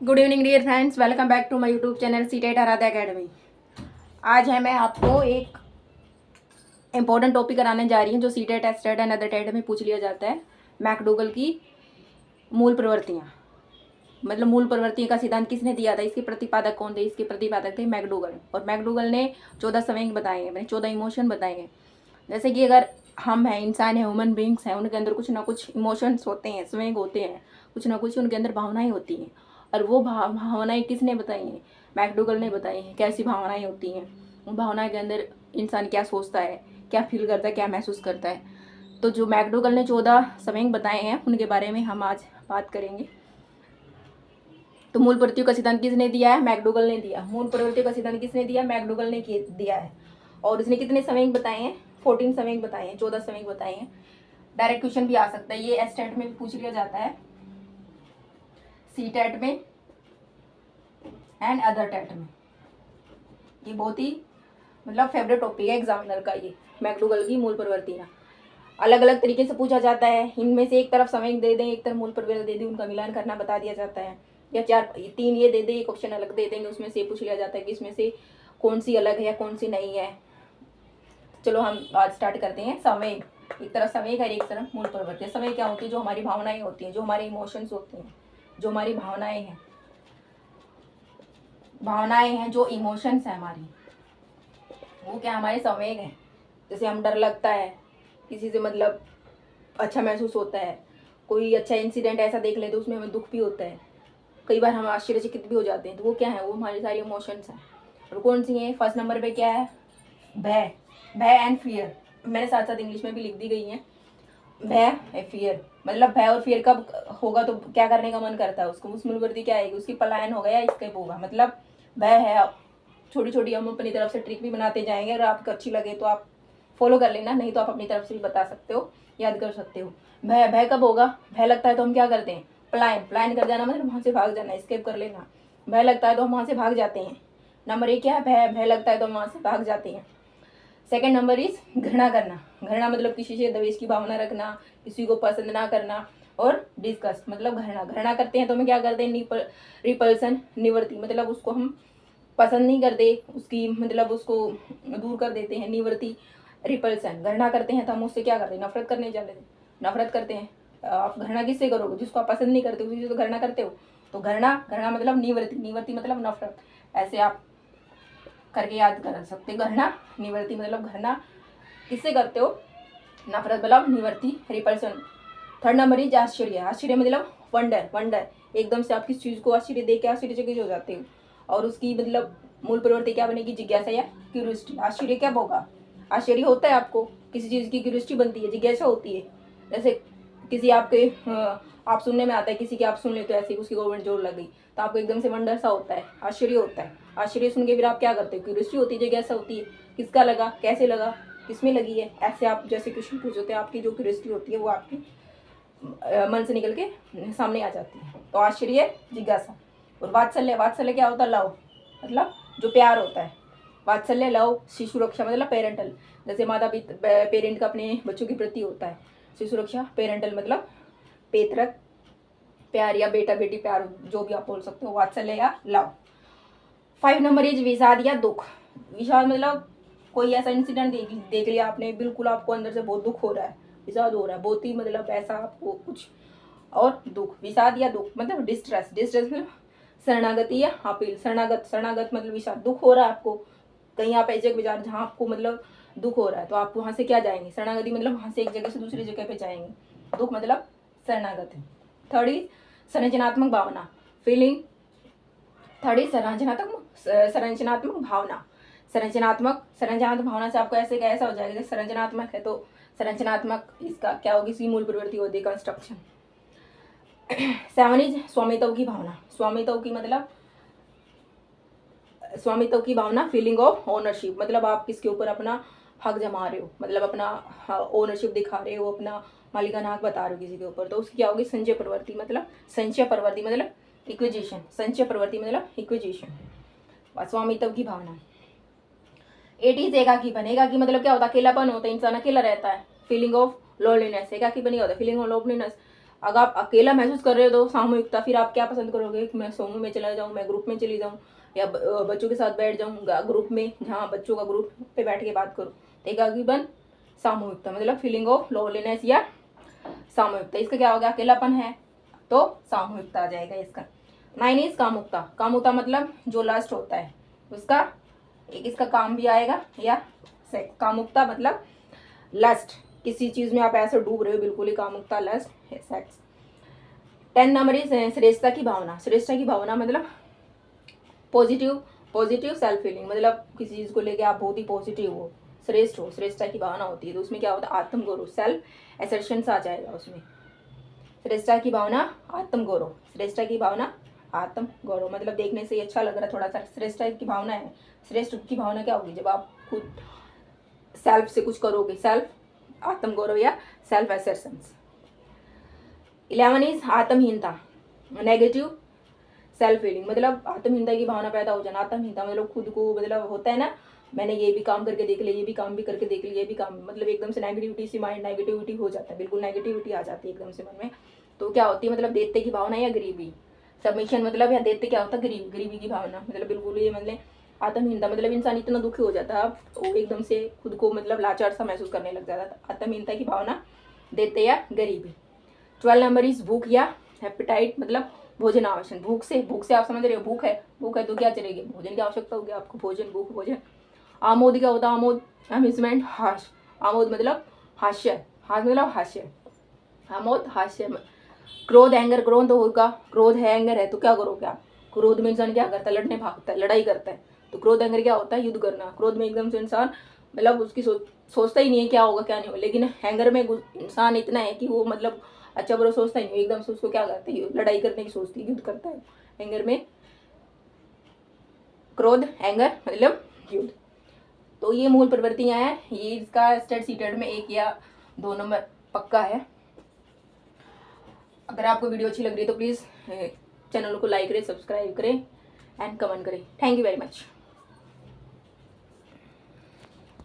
Good evening dear friends, welcome back to my YouTube channel CTET Aaradhya academy. आज है मैं आपको एक इम्पोर्टेंट टॉपिक कराने जा रही हूँ जो CTET STET and other TET में पूछ लिया जाता है। मैकडूगल की मूल प्रवृत्तियाँ, मतलब मूल प्रवृत्तियों का सिद्धांत किसने दिया था, इसके प्रतिपादक कौन थे। इसके प्रतिपादक थे मैकडूगल। और मैकडूगल ने 14 संवेग बताए हैं, 14 इमोशन बताए हैं। जैसे कि अगर हम हैं, इंसान हैं, ह्यूमन बींग्स हैं, उनके अंदर कुछ ना कुछ इमोशंस होते हैं, संवेग होते हैं, कुछ ना कुछ उनके अंदर भावनाएं होती हैं। और वो भावनाएं किसने बताई हैं? मैकडूगल ने बताई हैं। कैसी भावनाएं होती हैं, उन भावनाएं के अंदर इंसान क्या सोचता है, क्या फील करता है, क्या महसूस करता है। तो जो मैकडूगल ने 14 संवेग बताए हैं उनके बारे में हम आज बात करेंगे। तो मूल प्रवृत्तियों का सिद्धांत किसने दिया है? मैकडूगल ने दिया। मूल प्रवृत्तियों का सिद्धांत किसने दिया? मैकडूगल ने दिया है। और उसने कितने संवेग बताए हैं? 14 संवेग बताए हैं, 14 संवेग बताए हैं। डायरेक्ट क्वेश्चन भी आ सकता है, ये एस्टेट में भी पूछ लिया जाता है, सी टेट में एंड अदर टेट में। ये बहुत ही मतलब फेवरेट टॉपिक है एग्जामिनर का, ये मैकडूगल की मूल प्रवृत्तियाँ। अलग अलग तरीके से पूछा जाता है, इनमें से एक तरफ संवेग दे दें, एक तरफ मूल प्रवृत्ति दे दें, उनका मिलान करना बता दिया जाता है। या तीन ये दे दें, एक ऑप्शन अलग दे देंगे, उसमें से पूछ लिया जाता है कि इसमें से कौन सी अलग है या कौन सी नहीं है। चलो हम आज स्टार्ट करते हैं। संवेग, एक तरफ संवेग है, एक तरफ मूल प्रवृत्ति। संवेग क्या होती है? जो हमारी भावनाएं होती हैं, जो हमारे इमोशंस होते हैं, जो हमारी भावनाएं हैं, जो इमोशंस हैं हमारी, वो क्या हमारे संवेग हैं। जैसे हम डर लगता है किसी से, मतलब अच्छा महसूस होता है, कोई अच्छा इंसिडेंट ऐसा देख ले तो उसमें हमें दुख भी होता है, कई बार हम आश्चर्यचकित भी हो जाते हैं। तो वो क्या है? वो हमारी सारी इमोशंस हैं। और कौन सी हैं? फर्स्ट नंबर पे क्या है? भय, भय एंड फियर। मैंने साथ साथ इंग्लिश में भी लिख दी गई है। भय है, फियर, मतलब भय और फियर कब होगा तो क्या करने का मन करता है उसको, उस मूलवर्ती क्या आएगी? उसकी पलायन होगा या स्केप होगा। मतलब भय है, छोटी छोटी हम अपनी तरफ से ट्रिक भी बनाते जाएंगे। अगर आपको अच्छी लगे तो आप फॉलो कर लेना, नहीं तो आप अपनी तरफ से भी बता सकते हो, याद कर सकते हो। भय, भय कब होगा? भय लगता है तो हम क्या करते हैं? पलायन, पलायन कर जाना मतलब वहाँ से भाग जाना, स्केप कर लेना। भय लगता है तो हम वहाँ से भाग जाते हैं। नंबर एक क्या है? भय, भय लगता है तो हम वहाँ से भाग जाते हैं। सेकेंड नंबर इज घृणा करना। घृणा मतलब किसी से द्वेष की भावना रखना, किसी को पसंद ना करना। और डिस्गस्ट मतलब घृणा, घृणा करते हैं तो हम क्या करते हैं? रिपल्सन, निवृत्ति, मतलब उसको हम पसंद नहीं करते, उसकी मतलब उसको दूर कर देते हैं, निवृत्ति, रिपल्सन। घृणा करते हैं तो हम उससे क्या करते हैं? नफरत करने चले थे, नफरत करते हैं। आप घृणा किससे करोगे? जिसको आप पसंद नहीं करते उसी से तो घृणा करते हो। तो घृणा, घृणा मतलब निवृत्ति, निवृत्ति मतलब नफरत। ऐसे आप करके याद कर सकते। घृणा, निवृत्ति मतलब घृणा किससे करते हो? नफरत मतलब निवृत्ति, रिपल्सन। थर्ड नंबर इज आश्चर्य। आश्चर्य मतलब वंडर, वंडर, एकदम से आप किस चीज़ को आश्चर्य देख के आश्चर्यचकित हो जाते हो। और उसकी मतलब मूल प्रवृत्ति क्या बनेगी? जिज्ञासा या क्यूरियोसिटी। आश्चर्य कब होगा? आश्चर्य होता है आपको, किसी चीज़ की क्यूरियोसिटी बनती है, जिज्ञासा होती है। जैसे किसी आपके आप सुनने में आता है किसी की, आप सुन लेते हो ऐसे उसकी गवर्नमेंट जॉब लग गई तो आपको एकदम से वंडर सा होता है, आश्चर्य होता है। आश्चर्य सुन के फिर आप क्या करते हो? क्यूरियोसिटी होती है, जिज्ञासा होती है, किसका लगा, कैसे लगा, किसमें लगी है। ऐसे आप जैसे क्वेश्चन पूछते हैं, आपकी जो क्यूरियोसिटी होती है वो आपकी मन से निकल के सामने आ जाती है। तो आश्चर्य, जिज्ञासा। और वात्सल्य, वात्सल्य क्या होता है? लव, मतलब जो प्यार होता है। वात्सल्य, लव, शिशु रक्षा मतलब पेरेंटल, जैसे माता पिता पेरेंट का अपने बच्चों के प्रति होता है। शिशु रक्षा, पेरेंटल मतलब पेतरक प्यार या बेटा बेटी प्यार, जो भी आप बोल सकते हो, वात्सल्य या लव। 5 नंबर इज विषाद या दुख। विषाद मतलब कोई ऐसा इंसिडेंट देख लिया आपने, बिल्कुल आपको अंदर से बहुत दुख हो रहा है, विषाद हो रहा है, बहुत ही मतलब ऐसा आपको कुछ। और दुख, विषाद या दुख मतलब डिस्ट्रेस, डिस्ट्रेस मतलब शरणागति या अपील। शरणागत, शरणागत मतलब विषाद, दुख हो रहा है आपको, कहीं आप ऐसे बाजार जहाँ आपको मतलब दुख हो रहा है तो आप वहाँ से क्या जाएंगे? शरणागति मतलब वहाँ से एक जगह से दूसरी जगह पे जाएंगे। दुख मतलब शरणागत है। थर्ड इज संरचनात्मक भावना, फीलिंग। थर्ड इज संरचनात्मक भावना। संरचनात्मक भावना से आपको ऐसे कैसा हो जाएगा? संरचनात्मक है तो संरचनात्मक इसका क्या होगी? इसकी मूल प्रवृत्ति होती है कंस्ट्रक्शन। 7 इज स्वामित्व की भावना। स्वामित्व की मतलब स्वामित्व की भावना, फीलिंग ऑफ ओनरशिप, मतलब आप किसके ऊपर अपना हक जमा रहे हो, मतलब अपना ओनरशिप दिखा रहे हो, अपना मालिकाना हक बता रहे हो किसी के ऊपर। तो उसकी क्या होगी? संचय प्रवृत्ति, मतलब संचय प्रवृत्ति मतलब इक्विजिशन, संचय प्रवृत्ति मतलब इक्विजिशन, स्वामित्व की भावना। 8 इज एकाकीपन। एकाकी मतलब क्या होता है? अकेलापन होता है, इंसान अकेला रहता है। फीलिंग ऑफ लोनलीनेस, एकाकीपन ही होता है, फीलिंग ऑफ लोनलीनेस, अगर आप अकेला महसूस कर रहे हो तो सामूहिकता, फिर आप क्या पसंद करोगे कि मैं समूह में चला जाऊँ, मैं ग्रुप में चली जाऊँ, या बच्चों के साथ बैठ जाऊँ ग्रुप में, जहाँ बच्चों का ग्रुप पे बैठ के बात करूँ। तो एकाकीपन, सामूहिकता मतलब फीलिंग ऑफ लोनलीनेस या सामूहिकता। इसका क्या होगा, अकेलापन है तो सामूहिकता आ जाएगा इसका। 9 इज कामुकता। कामुकता मतलब जो लस्ट होता है उसका, एक इसका काम भी आएगा या सेक्स। कामुकता मतलब लस्ट, किसी चीज में आप ऐसे डूब रहे हो बिल्कुल ही, कामुकता लस्ट है, सेक्स। 10 नंबर इज श्रेष्ठता की भावना। श्रेष्ठता की भावना मतलब पॉजिटिव सेल्फ फीलिंग, मतलब किसी चीज को लेके आप बहुत ही पॉजिटिव हो, श्रेष्ठ हो, श्रेष्ठता की भावना होती है। तो उसमें क्या होता है, आत्मगौरव, सेल्फ एसर्शन आ जाएगा उसमें। श्रेष्ठता की भावना, आत्मगौरव। श्रेष्ठता की भावना, आत्मगौरव मतलब देखने से ही अच्छा लग रहा है थोड़ा सा, श्रेष्ठता की भावना है। श्रेष्ठ की भावना क्या होगी, जब आप खुद सेल्फ से कुछ करोगे, सेल्फ आत्मगौरव या सेल्फ एसर्शन। 11 इज आत्महीनता, नेगेटिव सेल्फ फीलिंग मतलब आत्महीनता की भावना पैदा हो जाना। आत्महीनता मतलब खुद को, मतलब होता है ना, मैंने ये भी काम करके देख लिया, ये भी काम भी करके देख लिया, ये भी काम, मतलब एकदम से नेगेटिविटी से माइंड नेगेटिविटी हो जाता है, बिल्कुल नेगेटिविटी आ जाती है एकदम से मन में। तो क्या होती है, मतलब दैत्य की भावना या गरीबी। सबमिशन मतलब, या दैत्य क्या होता है, गरीबी की भावना, मतलब बिल्कुल ये मतलब आत्महीनता मतलब इंसान इतना दुखी हो जाता है, वो एकदम से खुद को मतलब लाचार सा महसूस करने लग जाता है। आत्महीनता की भावना, दैत्य या गरीबी। 12 नंबर इज भूख या हेपेटाइट मतलब भोजन आवश्यक। भूख से आप समझ रहे हो, भूख है तो क्या चलेगी, भोजन की आवश्यकता होगी आपको, भोजन, भूख, भोजन। आमोद क्या होता है, आमोद अम्यूजमेंट, हास्य। आमोद मतलब हास्य, मतलब हास्य, आमोद हास्य। क्रोध एंगर, क्रोध तो होगा, क्रोध है एंगर है तो क्या करोगे आप, क्रोध में इंसान क्या करता है, लड़ने भागता है, लड़ाई करता है। तो क्रोध एंगर क्या होता है, युद्ध करना। क्रोध में एकदम से इंसान मतलब उसकी सोचता ही नहीं है क्या होगा क्या नहीं होगा, लेकिन एंगर में इंसान इतना है कि वो मतलब अच्छा बुरा सोचता ही नहीं, एकदम से उसको क्या करता है, लड़ाई करने की सोचती है, युद्ध करता है एंगर में। क्रोध एंगर मतलब युद्ध। तो ये मूल प्रवृत्तियां हैं, ये इसका स्टेट सीटेड में 1 या 2 नंबर पक्का है। अगर आपको वीडियो अच्छी लग रही है तो प्लीज़ चैनल को लाइक करें, सब्सक्राइब करें एंड कमेंट करें। Thank you very much.